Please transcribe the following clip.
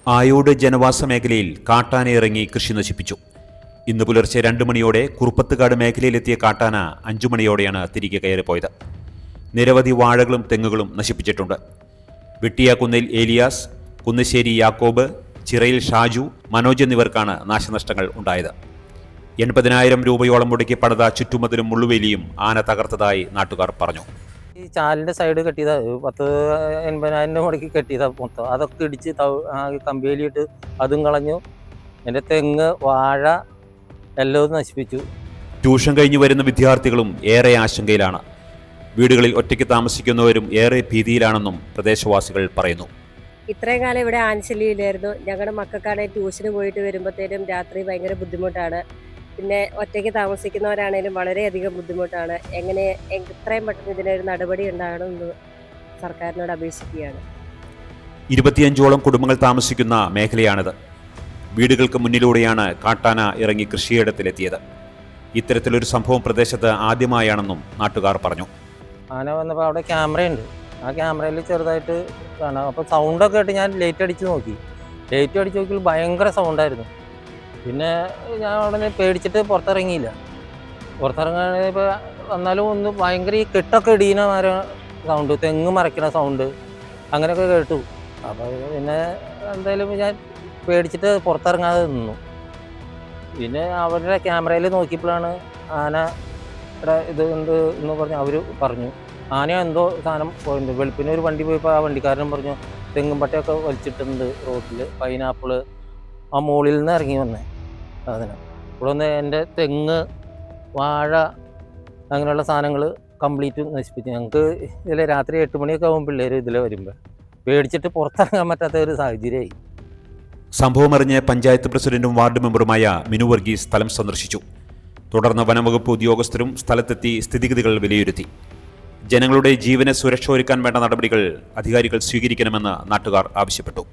ആയോട് ജനവാസ മേഖലയിൽ കാട്ടാന ഇറങ്ങി കൃഷി നശിപ്പിച്ചു. ഇന്ന് പുലർച്ചെ 2 മണിയോടെ കുറുപ്പത്തുകാട് മേഖലയിലെത്തിയ കാട്ടാന 5 മണിയോടെയാണ് തിരികെ കയറിപ്പോയത്. നിരവധി വാഴകളും തെങ്ങുകളും നശിപ്പിച്ചിട്ടുണ്ട്. വെട്ടിയാക്കുന്നിൽ ഏലിയാസ്, കുന്നശ്ശേരി യാക്കോബ്, ചിറയിൽ ഷാജു, മനോജ് എന്നിവർക്കാണ് നാശനഷ്ടങ്ങൾ ഉണ്ടായത്. 80,000 രൂപയോളം മുടക്കി പണിത ചുറ്റുമതിലും മുള്ളുവേലിയും ആന തകർത്തതായി നാട്ടുകാർ പറഞ്ഞു. ഈ ചാലിൻ്റെ സൈഡ് കെട്ടിയതാ 10,000-80,000 മുടക്കി കെട്ടിയതാ മൊത്തം. അതൊക്കെ ഇടിച്ച് കമ്പിവേലിയിട്ട് അതും കളഞ്ഞു. എൻ്റെ തെങ്ങ്, വാഴ എല്ലാം നശിപ്പിച്ചു. ട്യൂഷൻ കഴിഞ്ഞു വരുന്ന വിദ്യാർത്ഥികളും ഏറെ ആശങ്കയിലാണ്. വീടുകളിൽ ഒറ്റയ്ക്ക് താമസിക്കുന്നവരും ഏറെ ഭീതിയിലാണെന്നും പ്രദേശവാസികൾ പറയുന്നു. ഇത്രയും കാലം ഇവിടെ ആൻശല്യമില്ലായിരുന്നു. ഞങ്ങളുടെ മക്കൾക്കാണെ ട്യൂഷന് പോയിട്ട് വരുമ്പോഴത്തേനും രാത്രി ഭയങ്കര ബുദ്ധിമുട്ടാണ്. പിന്നെ ഒറ്റയ്ക്ക് താമസിക്കുന്നവരാണേലും വളരെയധികം ബുദ്ധിമുട്ടാണ്. എത്രയും പെട്ടെന്ന് ഇതിനൊരു നടപടി ഉണ്ടാകണമെന്ന് സർക്കാരിനോട് അപേക്ഷിക്കുകയാണ്. 25ഓളം കുടുംബങ്ങൾ താമസിക്കുന്ന മേഖലയാണിത്. വീടുകൾക്ക് മുന്നിലൂടെയാണ് കാട്ടാന ഇറങ്ങി കൃഷിയിടത്തിലെത്തിയത്. ഇത്തരത്തിലൊരു സംഭവം പ്രദേശത്ത് ആദ്യമായാണെന്നും നാട്ടുകാർ പറഞ്ഞു. ആന വന്നപ്പോൾ അവിടെ ക്യാമറയുണ്ട്. ആ ക്യാമറയിൽ ചെറുതായിട്ട് കാണാം. അപ്പോൾ സൗണ്ടൊക്കെ ആയിട്ട് ഞാൻ ലൈറ്റ് അടിച്ച് നോക്കി. ലൈറ്റ് അടിച്ച് നോക്കിയാൽ ഭയങ്കര സൗണ്ടായിരുന്നു. പിന്നെ ഞാൻ ഉടനെ പേടിച്ചിട്ട് പുറത്തിറങ്ങിയില്ല. പുറത്തിറങ്ങാനിപ്പോൾ വന്നാലും ഒന്ന് ഭയങ്കര ഈ കെട്ടൊക്കെ ഇടിയുന്ന സൗണ്ട്, തെങ്ങ് മറയ്ക്കുന്ന സൗണ്ട് അങ്ങനെയൊക്കെ കേട്ടു. അപ്പോൾ പിന്നെ എന്തായാലും ഞാൻ പേടിച്ചിട്ട് പുറത്തിറങ്ങാതെ നിന്നു. പിന്നെ അവരുടെ ക്യാമറയിൽ നോക്കിയപ്പോഴാണ് ആനയുടെ ഇത് ഉണ്ട് എന്ന് പറഞ്ഞ് അവർ പറഞ്ഞു. ആന എന്തോ സാധനം പോയിട്ടുണ്ട്. വെളുപ്പിന് ഒരു വണ്ടി പോയപ്പോൾ ആ വണ്ടിക്കാരൻ പറഞ്ഞു തെങ്ങും പട്ടയൊക്കെ വലിച്ചിട്ടുണ്ട് റോഡിൽ. പൈനാപ്പിള് ആ മുകളിൽ നിന്ന് ഇറങ്ങി വന്നേ സാധനം. ഇവിടെ വന്ന് എൻ്റെ തെങ്ങ്, വാഴ അങ്ങനെയുള്ള സാധനങ്ങൾ കംപ്ലീറ്റ് നശിപ്പിച്ചു. ഞങ്ങൾക്ക് ഇതിൽ രാത്രി 8 മണിയൊക്കെ ആകുമ്പോൾ പിള്ളേർ ഇതിൽ വരുമ്പോൾ പേടിച്ചിട്ട് പുറത്തിറങ്ങാൻ പറ്റാത്ത ഒരു സാഹചര്യമായി. സംഭവമറിഞ്ഞ് പഞ്ചായത്ത് പ്രസിഡന്റും വാർഡ് മെമ്പറുമായ മിനു വർഗീസ് സ്ഥലം സന്ദർശിച്ചു. തുടർന്ന് വനംവകുപ്പ് ഉദ്യോഗസ്ഥരും സ്ഥലത്തെത്തി സ്ഥിതിഗതികൾ വിലയിരുത്തി. ജനങ്ങളുടെ ജീവന് സുരക്ഷ ഒരുക്കാൻ വേണ്ട നടപടികൾ അധികാരികൾ സ്വീകരിക്കണമെന്ന് നാട്ടുകാർ ആവശ്യപ്പെട്ടു.